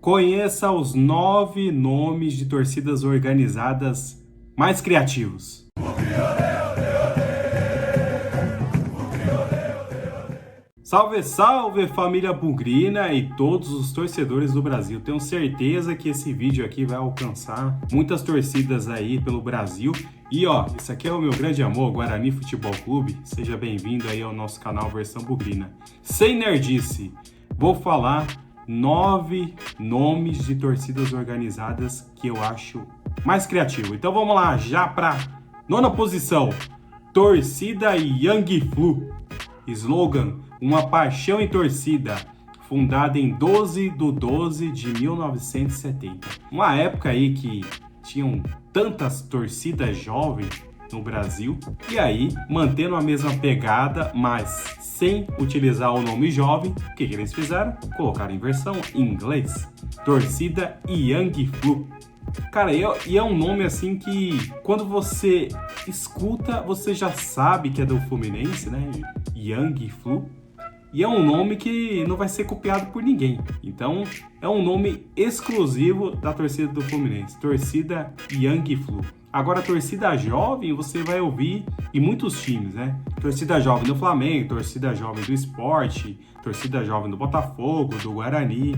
Conheça os 9 nomes de torcidas organizadas mais criativos. Salve, salve família bugrina e todos os torcedores do Brasil. Tenho certeza que esse vídeo aqui vai alcançar muitas torcidas aí pelo Brasil. E ó, isso aqui é o meu grande amor, Guarani Futebol Clube. Seja bem-vindo aí ao nosso canal Versão Bugrina. Sem nerdice, vou falar 9 nomes de torcidas organizadas que eu acho mais criativo. Então vamos lá, já para 9ª posição. Torcida Young Flu. Slogan: uma paixão em torcida. Fundada em 12/12/1970. Uma época aí que tinham tantas torcidas jovens no Brasil. E aí, mantendo a mesma pegada, mas sem utilizar o nome jovem, o que eles fizeram? Colocaram em versão em inglês. Torcida Young Flu. Cara, e é um nome assim que quando você escuta, você já sabe que é do Fluminense, né? Young Flu. E é um nome que não vai ser copiado por ninguém. Então, é um nome exclusivo da torcida do Fluminense. Torcida Young Flu. Agora, torcida jovem, você vai ouvir em muitos times, né? Torcida jovem do Flamengo, torcida jovem do Sport, torcida jovem do Botafogo, do Guarani.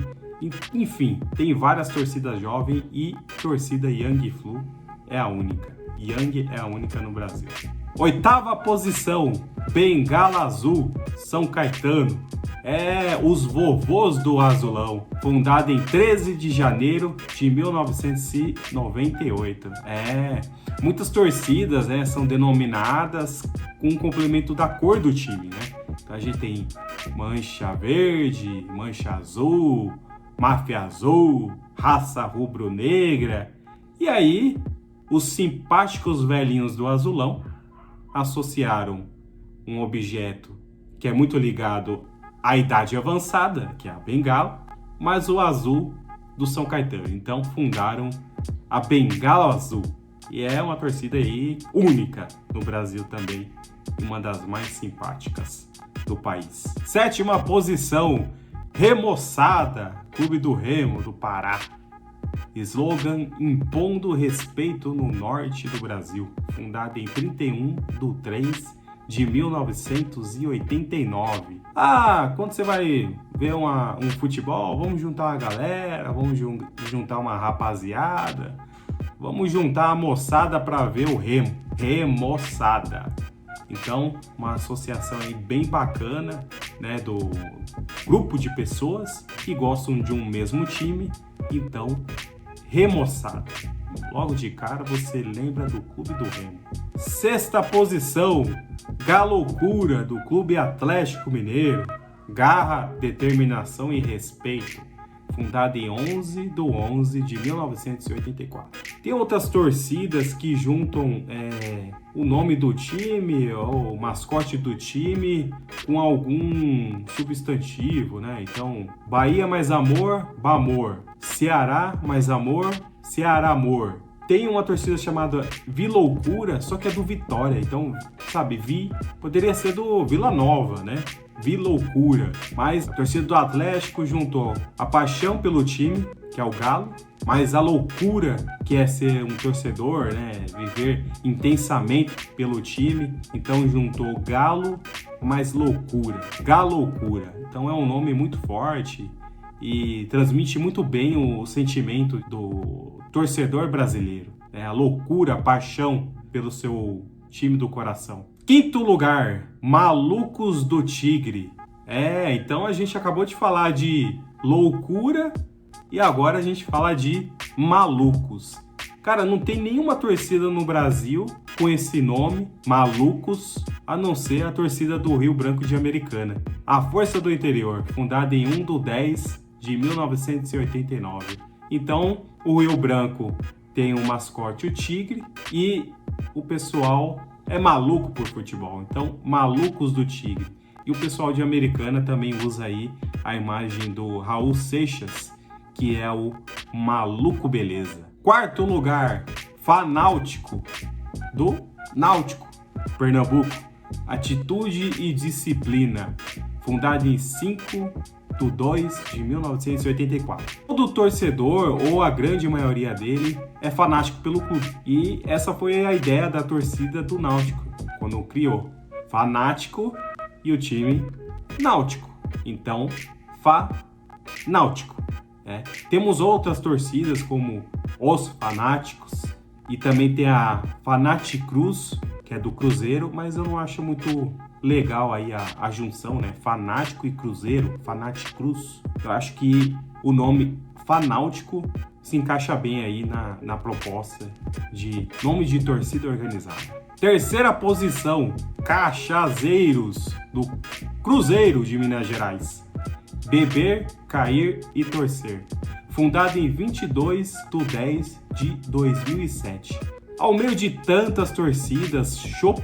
Enfim, tem várias torcidas jovens e torcida Young Flu é a única. Young é a única no Brasil. 8ª posição, Bengala Azul, São Caetano. Os vovôs do Azulão. Fundada em 13 de janeiro de 1998. Muitas torcidas, né, são denominadas com o complemento da cor do time, né? Então a gente tem mancha verde, mancha azul, máfia azul, raça rubro-negra. E aí, os simpáticos velhinhos do Azulão associaram um objeto que é muito ligado à idade avançada, que é a bengala, mas o azul do São Caetano. Então fundaram a Bengala Azul. E é uma torcida aí única no Brasil também, uma das mais simpáticas do país. 7ª posição, Remoçada, Clube do Remo do Pará. Slogan: impondo respeito no norte do Brasil. Fundada em 31/3/1989. Quando você vai ver um futebol, vamos juntar uma galera, vamos juntar uma rapaziada, vamos juntar a moçada para ver o Remo. Remoçada. Então, uma associação aí bem bacana, né, do grupo de pessoas que gostam de um mesmo time. Então, Remoçada. Logo de cara você lembra do Clube do Remo. 6ª posição, Galoucura, do Clube Atlético Mineiro. Garra, determinação e respeito. Fundada em 11/11/1984. Tem outras torcidas que juntam o nome do time ou o mascote do time com algum substantivo, né? Então, Bahia mais amor, Bamor. Ceará mais amor, Cearamor. Tem uma torcida chamada Viloucura, só que é do Vitória. Então, sabe, poderia ser do Vila Nova, né? Viloucura. Mas a torcida do Atlético juntou a paixão pelo time, que é o Galo, mas a loucura, que é ser um torcedor, né? Viver intensamente pelo time. Então juntou Galo mais loucura. Galoucura. Então é um nome muito forte e transmite muito bem o sentimento do torcedor brasileiro, né? A loucura, a paixão pelo seu time do coração. 5º lugar, Malucos do Tigre. Então a gente acabou de falar de loucura e agora a gente fala de malucos. Cara, não tem nenhuma torcida no Brasil com esse nome, Malucos, a não ser a torcida do Rio Branco de Americana. A Força do Interior, fundada em 1/10/1989. Então, o Rio Branco tem um mascote, o tigre, e o pessoal é maluco por futebol. Então, Malucos do Tigre. E o pessoal de Americana também usa aí a imagem do Raul Seixas, que é o Maluco Beleza. 4º lugar, Fanáutico, do Náutico, Pernambuco. Atitude e disciplina. Fundada em do 2 de 1984. Todo torcedor, ou a grande maioria dele, é fanático pelo clube. E essa foi a ideia da torcida do Náutico, quando criou. Fanático e o time náutico. Então, Náutico. Temos outras torcidas como os Fanáticos e também tem a Fanaticruz, que é do Cruzeiro, mas eu não acho muito legal aí a junção, né? Fanático e Cruzeiro, Fanaticruz. Eu acho que o nome Fanáutico se encaixa bem aí na proposta de nome de torcida organizada. Terceira posição, Cachazeiros, do Cruzeiro de Minas Gerais. Beber, cair e torcer. Fundado em 22/10/2007. Ao meio de tantas torcidas, Chopp,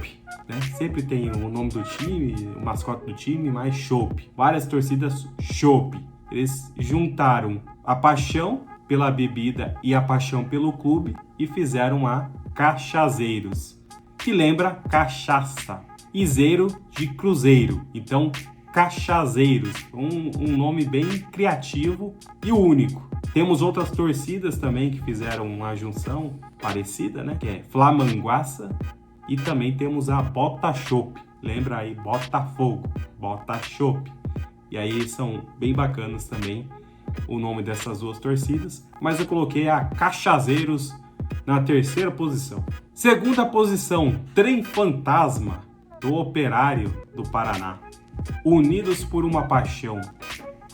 né? Sempre tem o nome do time, o mascote do time, mas Chopp. Várias torcidas Chopp. Eles juntaram a paixão pela bebida e a paixão pelo clube e fizeram a Cachazeiros, que lembra cachaça. E zero de cruzeiro. Então, Cachazeiros, um nome bem criativo e único. Temos outras torcidas também que fizeram uma junção parecida, né? Que é Flamanguaça, e também temos a Bota Chopp. Lembra aí, Botafogo, Bota Chopp. E aí são bem bacanas também o nome dessas duas torcidas, mas eu coloquei a Cachazeiros na terceira posição. Segunda posição, Trem Fantasma, do Operário do Paraná. Unidos por uma Paixão,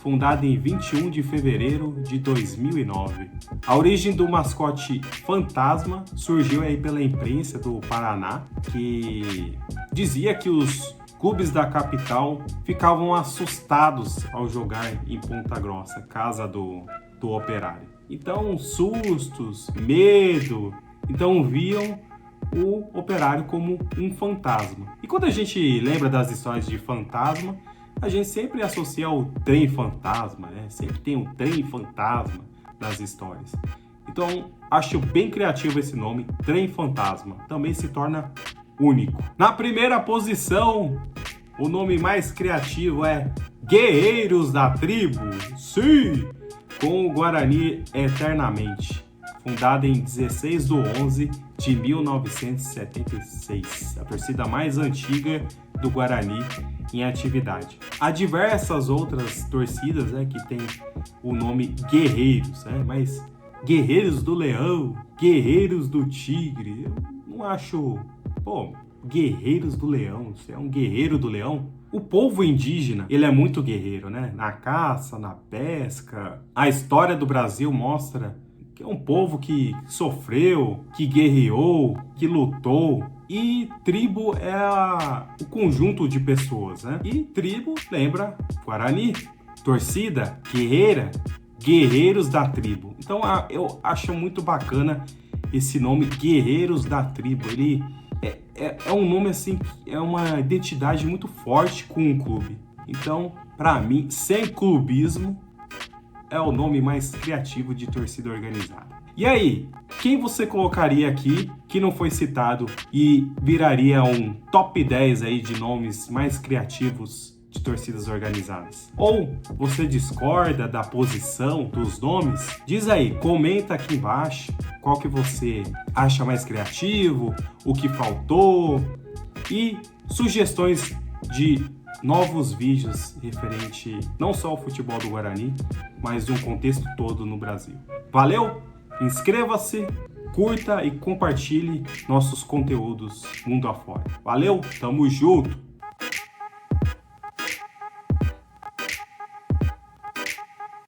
fundada em 21 de fevereiro de 2009. A origem do mascote Fantasma surgiu aí pela imprensa do Paraná, que dizia que os clubes da capital ficavam assustados ao jogar em Ponta Grossa, casa do Operário. Então, sustos, medo, então viam o Operário como um fantasma. E quando a gente lembra das histórias de fantasma, a gente sempre associa ao trem fantasma, né? Sempre tem um trem fantasma nas histórias. Então, acho bem criativo esse nome, Trem Fantasma. Também se torna único. Na primeira posição, o nome mais criativo é Guerreiros da Tribo. Sim! Com o Guarani eternamente. Fundada em 16/11/1976. A torcida mais antiga do Guarani em atividade. Há diversas outras torcidas, né, que tem o nome Guerreiros, né, mas Guerreiros do Leão, Guerreiros do Tigre, eu não acho... Guerreiros do Leão, você é um guerreiro do leão? O povo indígena, ele é muito guerreiro, né? Na caça, na pesca. A história do Brasil mostra que é um povo que sofreu, que guerreou, que lutou. E tribo é o conjunto de pessoas, né? E tribo lembra Guarani, torcida, guerreira, guerreiros da tribo. Então eu acho muito bacana esse nome Guerreiros da Tribo. Ele é um nome assim, é uma identidade muito forte com o clube. Então, para mim, sem clubismo, é o nome mais criativo de torcida organizada. E aí, quem você colocaria aqui que não foi citado e viraria um top 10 aí de nomes mais criativos de torcidas organizadas? Ou você discorda da posição dos nomes? Diz aí, comenta aqui embaixo qual que você acha mais criativo, o que faltou e sugestões de novos vídeos referente não só ao futebol do Guarani, mas um contexto todo no Brasil. Valeu? Inscreva-se, curta e compartilhe nossos conteúdos mundo afora. Valeu? Tamo junto!